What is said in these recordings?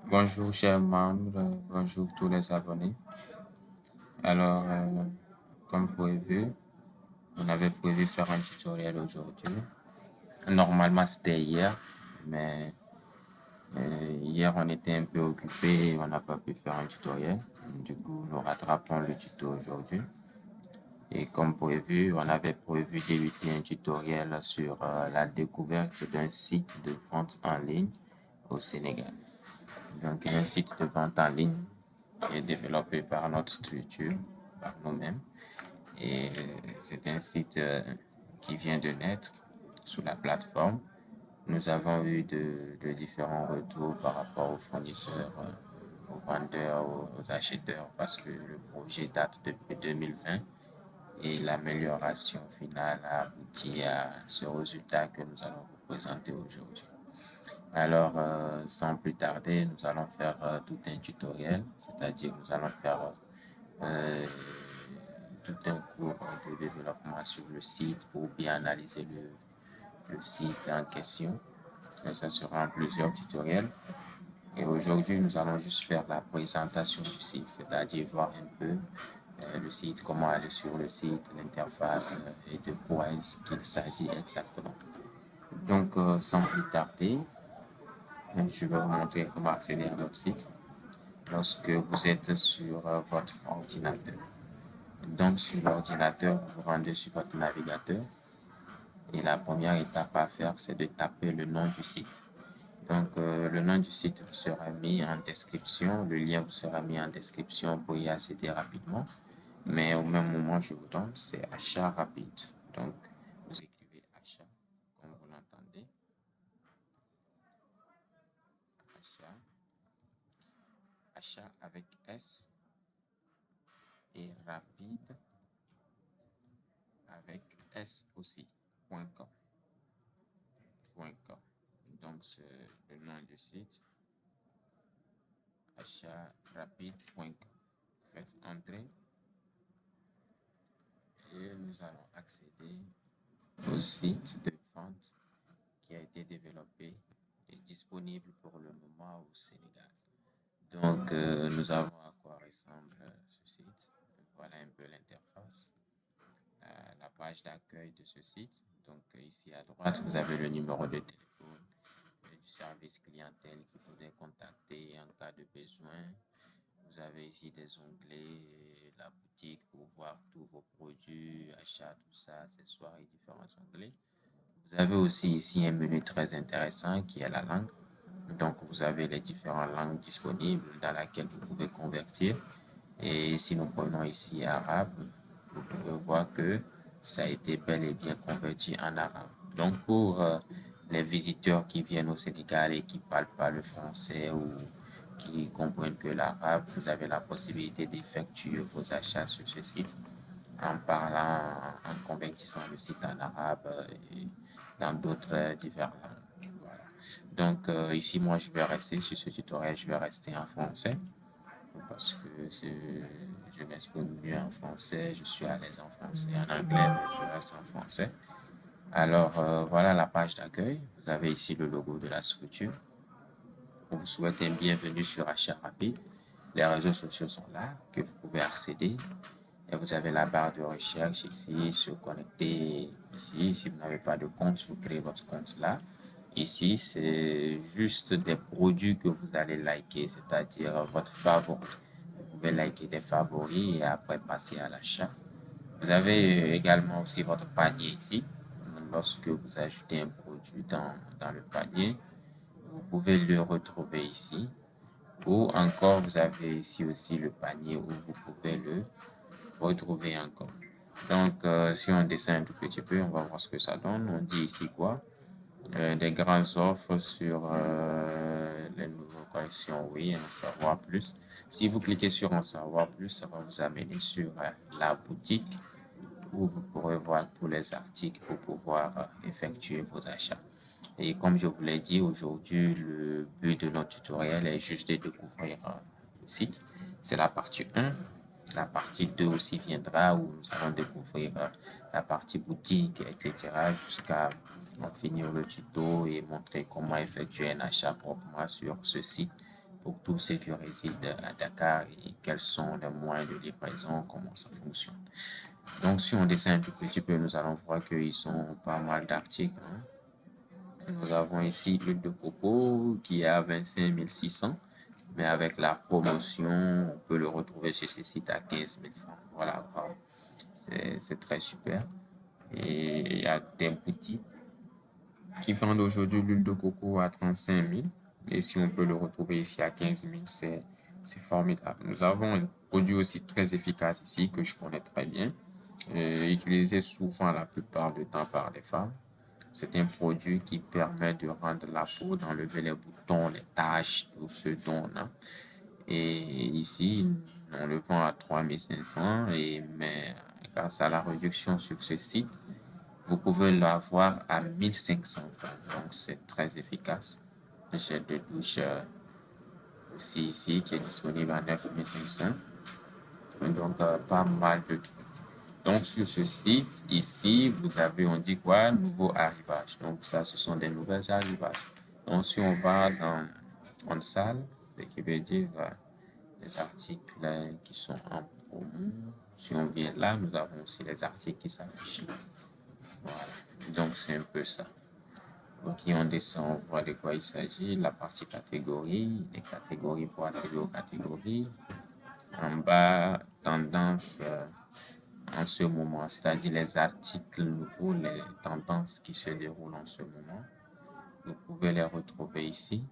Bonjour chers membres, bonjour tous les abonnés. Alors, comme prévu, on avait prévu faire un tutoriel aujourd'hui. Normalement, c'était hier, mais hier on était un peu occupé et on n'a pas pu faire un tutoriel. Du coup, nous rattrapons le tuto aujourd'hui. Et comme prévu, on avait prévu d'éviter un tutoriel sur la découverte d'un site de vente en ligne au Sénégal. Donc, un site de vente en ligne qui est développé par notre structure, par nous-mêmes. Et c'est un site qui vient de naître sous la plateforme. Nous avons eu de différents retours par rapport aux fournisseurs, aux vendeurs, aux acheteurs, parce que le projet date depuis 2020 et l'amélioration finale a abouti à ce résultat que nous allons vous présenter aujourd'hui. Alors, sans plus tarder, nous allons faire tout un tutoriel, c'est-à-dire nous allons faire euh, tout un cours de développement sur le site pour bien analyser le site en question. Et ça sera en plusieurs tutoriels. Et aujourd'hui, nous allons juste faire la présentation du site, c'est-à-dire voir un peu le site, comment aller sur le site, l'interface et de quoi il s'agit exactement. Donc, sans plus tarder, je vais vous montrer comment accéder à notre site lorsque vous êtes sur votre ordinateur. Donc, sur l'ordinateur, vous vous rendez sur votre navigateur et la première étape à faire, c'est de taper le nom du site. Donc, le nom du site vous sera mis en description, le lien vous sera mis en description pour y accéder rapidement. Mais au même moment, je vous donne, c'est achat rapide. Donc, vous écrivez achat, comme vous l'entendez, achat, achat avec S et rapide avec S aussi, .com. Donc, c'est le nom du site, achatrapide.com. Faites entrer et nous allons accéder au site de vente qui a été développé et disponible pour le moment au Sénégal. Donc, nous avons à quoi ressemble ce site. Voilà un peu l'interface, la page d'accueil de ce site. Donc, ici à droite, vous avez le numéro de téléphone du service clientèle qu'il faudrait contacter en cas de besoin. Vous avez ici des onglets, la boutique pour voir tous vos produits, achats, tout ça, accessoires et différents onglets. Vous avez aussi ici un menu très intéressant qui est la langue. Donc, vous avez les différentes langues disponibles dans lesquelles vous pouvez convertir. Et si nous prenons ici arabe, vous pouvez voir que ça a été bel et bien converti en arabe. Donc, pour les visiteurs qui viennent au Sénégal et qui ne parlent pas le français ou qui comprennent que l'arabe, vous avez la possibilité d'effectuer vos achats sur ce site en parlant, en convertissant le site en arabe et dans d'autres diverses langues. Voilà. Donc ici, moi, je vais rester sur ce tutoriel, je vais rester en français parce que je m'exprime mieux en français, je suis à l'aise en français, en anglais, mais je reste en français. Alors, voilà la page d'accueil. Vous avez ici le logo de la structure. On vous souhaite un bienvenue sur Achat Rapide. Les réseaux sociaux sont là, que vous pouvez accéder. Et vous avez la barre de recherche ici, se connecter ici. Si vous n'avez pas de compte, vous créez votre compte là. Ici, c'est juste des produits que vous allez liker, c'est-à-dire votre favori. Vous pouvez liker des favoris et après passer à l'achat. Vous avez également aussi votre panier ici. Lorsque vous ajoutez un produit dans le panier, vous pouvez le retrouver ici. Ou encore, vous avez ici aussi le panier où vous pouvez le retrouver encore. Donc, si on descend un tout petit peu, on va voir ce que ça donne. On dit ici quoi? Des grandes offres sur les nouvelles collections, oui, en savoir plus. Si vous cliquez sur en savoir plus, ça va vous amener sur la boutique où vous pourrez voir tous les articles pour pouvoir effectuer vos achats. Et comme je vous l'ai dit, aujourd'hui, le but de notre tutoriel est juste de découvrir le site. C'est la partie 1. La partie 2 aussi viendra où nous allons découvrir la partie boutique, etc. jusqu'à finir le tuto et montrer comment effectuer un achat proprement sur ce site pour tous ceux qui résident à Dakar et quels sont les moyens de livraison, comment ça fonctionne. Donc, si on descend un tout petit peu, nous allons voir qu'ils ont pas mal d'articles, hein. Nous avons ici l'huile de coco qui est à 25 600, mais avec la promotion, on peut le retrouver sur ce site à 15 000 francs. Voilà, c'est très super. Et il y a des boutiques qui vendent aujourd'hui l'huile de coco à 35 000. Et si on peut le retrouver ici à 15 000, c'est formidable. Nous avons un produit aussi très efficace ici que je connais très bien, utilisé souvent la plupart du temps par les femmes. C'est un produit qui permet de rendre la peau, d'enlever les boutons, les taches, tout ce dont on a. Et ici, on le vend à 3 500, mais grâce à la réduction sur ce site, vous pouvez l'avoir à 1 500 francs. Donc, c'est très efficace. Le gel de douche aussi ici qui est disponible à 9 500. Donc, pas mal de trucs. Donc, sur ce site, ici, vous avez, on dit quoi? Nouveau arrivage. Donc, ça, ce sont des nouvelles arrivages. Donc, si on va en salle, ce qui veut dire les articles qui sont en promo. Si on vient là, nous avons aussi les articles qui s'affichent là. Voilà. Donc, c'est un peu ça. Ok, on descend, on voit de quoi il s'agit. La partie catégorie, les catégories pour accéder aux catégories. En bas, tendance en ce moment, c'est-à-dire les articles nouveaux, les tendances qui se déroulent en ce moment. Vous pouvez les retrouver ici.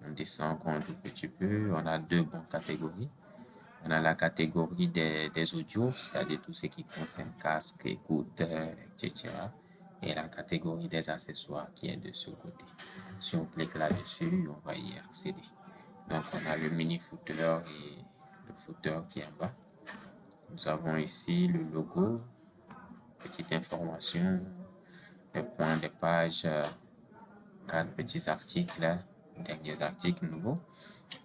On descend encore un tout petit peu. On a deux bonnes catégories. On a la catégorie des audios, c'est-à-dire tout ce qui concerne casque, écouteurs, etc. Et la catégorie des accessoires qui est de ce côté. Si on clique là-dessus, on va y accéder. Donc, on a le mini footer et le footer qui est en bas. Nous avons ici le logo, petite information, les points des pages, 4 petits articles, derniers articles nouveaux.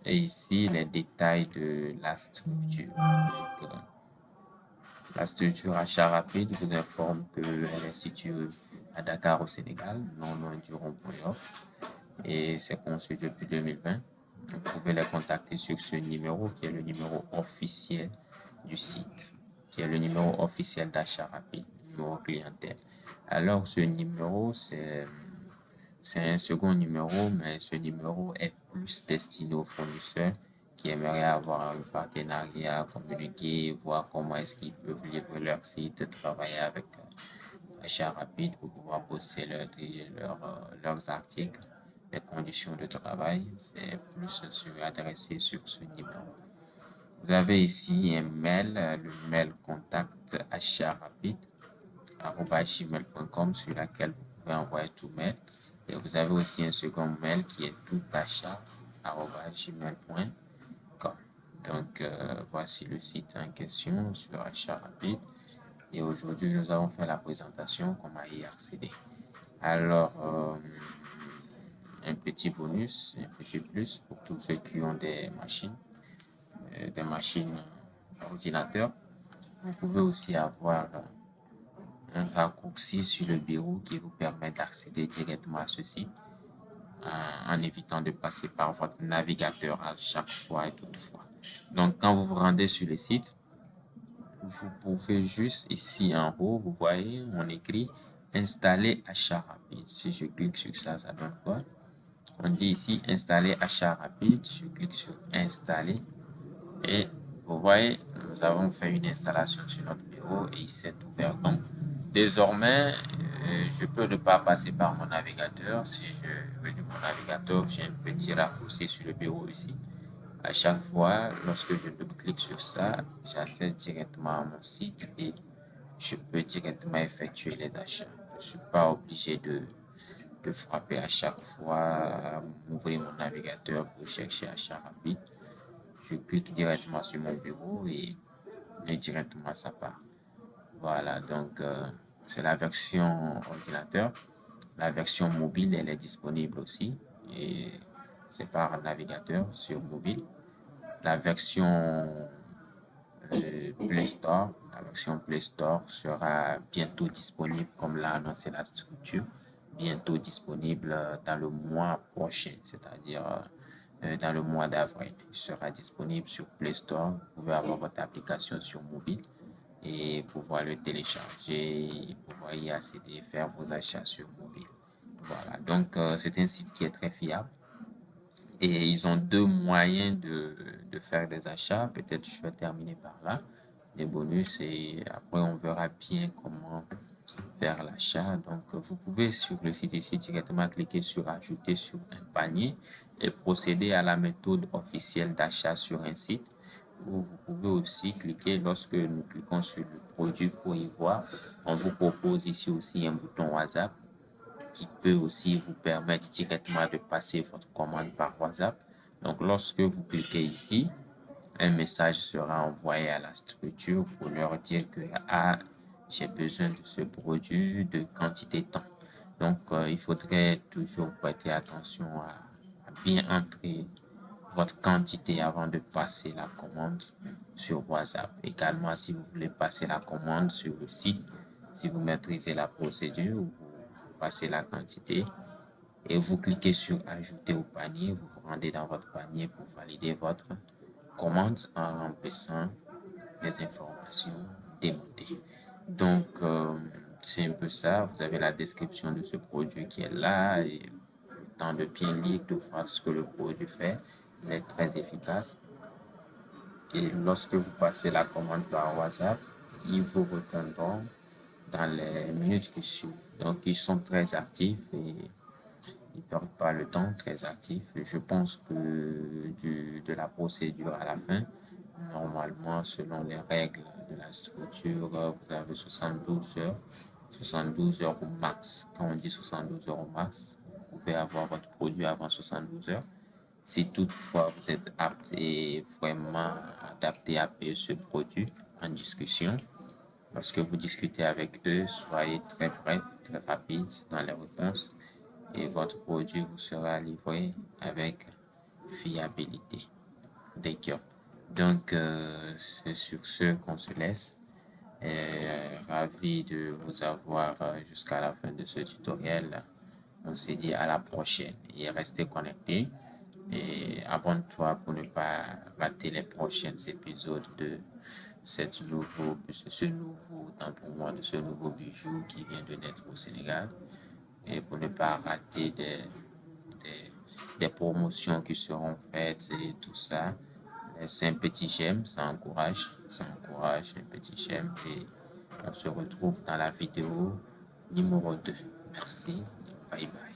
Et ici, les détails de la structure. Donc, la structure achat rapide vous informe qu'elle est située à Dakar au Sénégal, non loin du rond-point Nord. Et c'est conçu depuis 2020. Vous pouvez les contacter sur ce numéro qui est le numéro officiel du site, qui est le numéro officiel d'achat rapide, numéro clientèle. Alors, ce numéro, c'est un second numéro, mais ce numéro est plus destiné aux fournisseurs qui aimeraient avoir un partenariat, communiquer, voir comment est-ce qu'ils peuvent livrer leur site, travailler avec achat rapide pour pouvoir poster leurs articles, les conditions de travail. C'est plus adressé sur ce numéro. Vous avez ici un mail, le mail contact achat rapide @gmail.com sur laquelle vous pouvez envoyer tout mail. Et vous avez aussi un second mail qui est toutachat@gmail.com. Donc, voici le site en question sur achat rapide. Et aujourd'hui, nous avons fait la présentation comment y accéder. Alors, un petit bonus, un petit plus pour tous ceux qui ont des machines ordinateurs. Vous pouvez aussi avoir un raccourci sur le bureau qui vous permet d'accéder directement à ce site en évitant de passer par votre navigateur à chaque fois et toutefois. Donc, quand vous vous rendez sur le site, vous pouvez juste ici en haut, vous voyez, on écrit installer achat rapide. Si je clique sur ça, ça donne quoi? On dit ici installer achat rapide. Je clique sur installer et vous voyez, nous avons fait une installation sur notre bureau et il s'est ouvert. Donc, désormais, je peux ne pas passer par mon navigateur. Si je veux mon navigateur, j'ai un petit raccourci sur le bureau ici. À chaque fois, lorsque je clique sur ça, j'accède directement à mon site et je peux directement effectuer les achats. Je ne suis pas obligé de frapper à chaque fois, ouvrir mon navigateur pour chercher achat rapide. Je clique directement sur mon bureau et directement ça part. Voilà, donc c'est la version ordinateur. La version mobile, elle est disponible aussi et c'est par navigateur sur mobile. La version Play Store, la version Play Store sera bientôt disponible, comme l'a annoncé la structure, bientôt disponible dans le mois prochain, c'est-à-dire dans le mois d'avril. Il sera disponible sur Play Store. Vous pouvez avoir votre application sur mobile et pouvoir le télécharger et pouvoir y accéder et faire vos achats sur mobile. Voilà, donc c'est un site qui est très fiable et ils ont deux moyens de faire des achats. Peut-être je vais terminer par là, les bonus, et après on verra bien comment faire l'achat. Donc vous pouvez sur le site ici directement cliquer sur ajouter sur un panier et procéder à la méthode officielle d'achat sur un site. Ou vous pouvez aussi cliquer lorsque nous cliquons sur le produit pour y voir. On vous propose ici aussi un bouton WhatsApp qui peut aussi vous permettre directement de passer votre commande par WhatsApp. Donc, lorsque vous cliquez ici, un message sera envoyé à la structure pour leur dire que j'ai besoin de ce produit de quantité tant. Donc, il faudrait toujours prêter attention à bien entrer votre quantité avant de passer la commande sur WhatsApp. Également, si vous voulez passer la commande sur le site, si vous maîtrisez la procédure, vous passez la quantité et vous cliquez sur ajouter au panier, vous vous rendez dans votre panier pour valider votre commande en remplissant les informations démontées. Donc, c'est un peu ça. Vous avez la description de ce produit qui est là et le temps de bien lire, de voir ce que le produit fait. Il est très efficace. Et lorsque vous passez la commande par WhatsApp, ils vous répondront dans les minutes qui suivent. Donc, ils sont très actifs et ils ne perdent pas le temps, très actifs. Et je pense que de la procédure à la fin, normalement, selon les règles de la structure, vous avez 72 heures au max. Quand on dit 72 heures au max, vous pouvez avoir votre produit avant 72 heures. Si toutefois vous êtes apte et vraiment adapté à payer ce produit en discussion, lorsque vous discutez avec eux, soyez très bref, très rapide dans les réponses et votre produit vous sera livré avec fiabilité. D'accord. Donc, c'est sur ce qu'on se laisse. Ravi de vous avoir jusqu'à la fin de ce tutoriel. On se dit à la prochaine et restez connectés. Et abonne-toi pour ne pas rater les prochains épisodes de ce nouveau temps pour moi, de ce nouveau bijou qui vient de naître au Sénégal. Et pour ne pas rater des promotions qui seront faites et tout ça. C'est un petit j'aime, ça encourage un petit j'aime et on se retrouve dans la vidéo numéro 2. Merci, bye bye.